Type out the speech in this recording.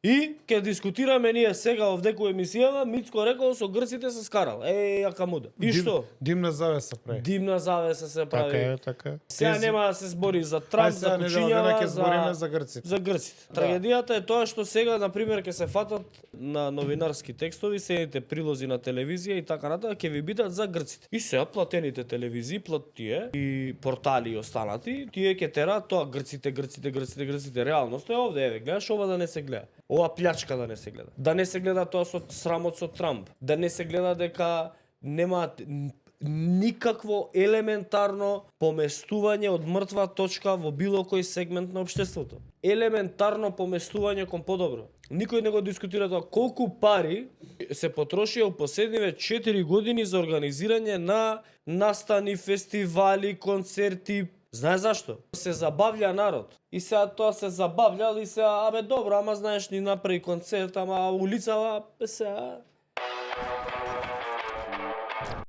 И ќе дискутираме ние сега овдеку емисијава, Мицко рекол со грците се скарал. Јака муда. И што? Димна завеса прави. Димна завеса се прави. Така е, така е. Сега нема да се збори за Трамп, за кучињава, за грците. За грците. Трагедијата е тоа што сега, например, ќе се фатат на новинарски текстови, седите прилози на телевизија и така натаму, ќе ви бидат за грците. И сега платените телевизии, тие и портали и останати, тие ќе тераат тоа грците. Реалноста е овде, еве, гледаш, ова да не се гледа. Ова плячка да не се гледа. Да не се гледа тоа со срамот со Трамп. Да не се гледа дека немаат никакво елементарно поместување од мртва точка во било кој сегмент на општеството. Елементарно поместување кон подобро. Никој не го дискутира тоа колку пари се потрошија у последниве 4 години за организирање на настани, фестивали, концерти. Знаеш зашто? Се забавља народ. И сега тоа се забављал и сега, добро, ама знаеш, ни направи концерт, ама улицава, сега...